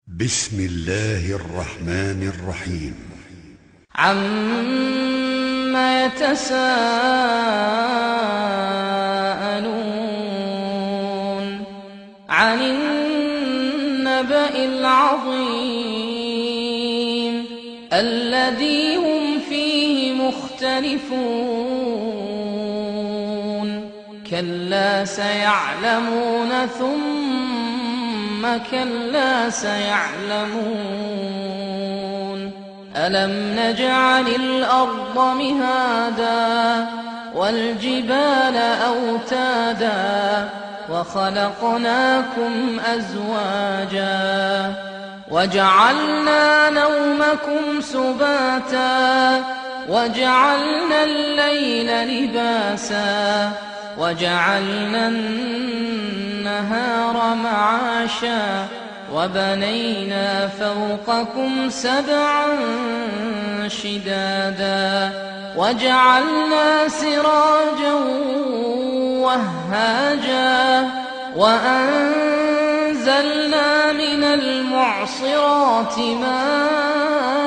بسم الله الرحمن الرحيم. عَمَّ يتساءلون عن النبأ العظيم الذي هم فيه مختلفون كلا سيعلمون ثم كلا سيعلمون ألم نجعل الأرض مهادا والجبال أوتادا وخلقناكم أزواجا وجعلنا نومكم سباتا وجعلنا الليل لباسا وجعلنا النهار معاشا وبنينا فوقكم سبعا شدادا وجعلنا سراجا وهاجا وأنزلنا من المعصرات ماء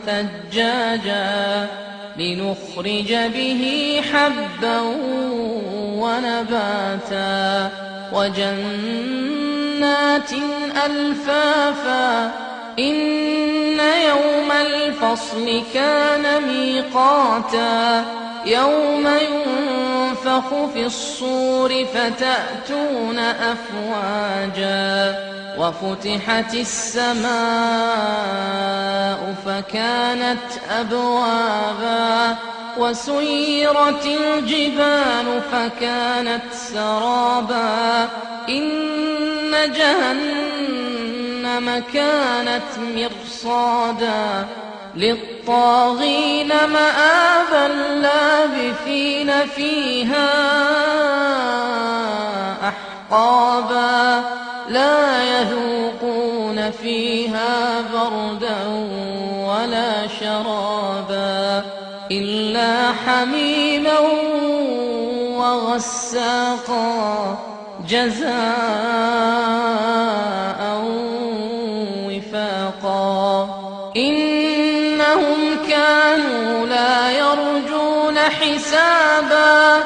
ثجاجا لنخرج به حبا ونباتا وجنات ألفافا إن يوم الفصل كان ميقاتا يوم ينفخ في الصور فتأتون أفواجا وفتحت السماء فكانت أبوابا وسيرت الجبال فكانت سرابا إن جهنم كانت مرصادا للطاغين مآبا لابثين فيها أحقابا لا يذوقون فيها بردا ولا شرابا إلا حميما وغساقا جزاء وفاقا إنهم كانوا لا يرجون حسابا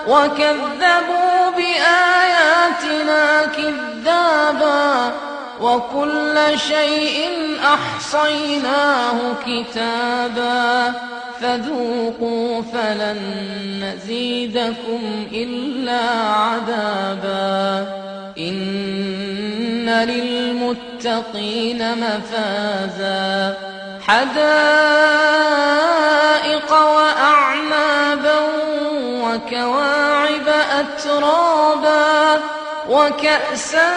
وكذبوا بآياتنا كذابا وكل شيء أحصيناه كتابا فذوقوا فلن نزيدكم إلا عذابا إن للمتقين مفازا حدائق وأعنابا وكواعب أترابا وكأسا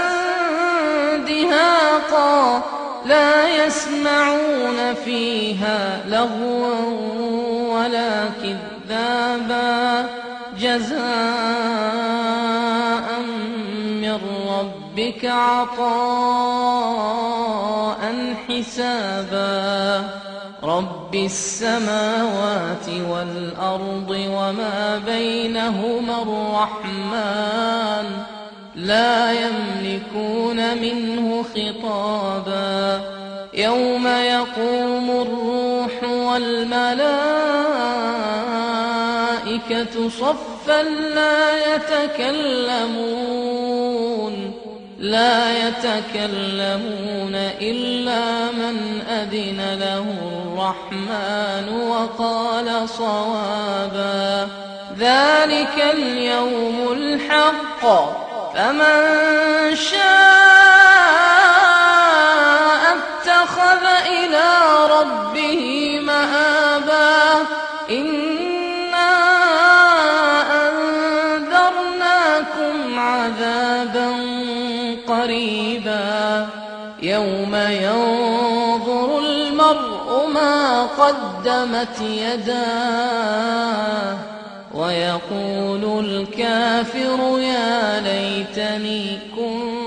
دهاقا لا يسمعون فيها لغوا ولا كذابا جزاء من ربك عطاء حسابا رب السماوات والأرض وما بينهما الرحمن لا يملكون منه خطابا يوم يقوم الروح والملائكة صفا لا يتكلمون إلا من أذن له الرحمن وقال صوابا ذلك اليوم الحق فمن شاء اتخذ إلى ربه مآبا إنا أنذرناكم عذابا قريبا يوم ينظر المرء ما قدمت يداه ويقول الكافر يا ليتني كنت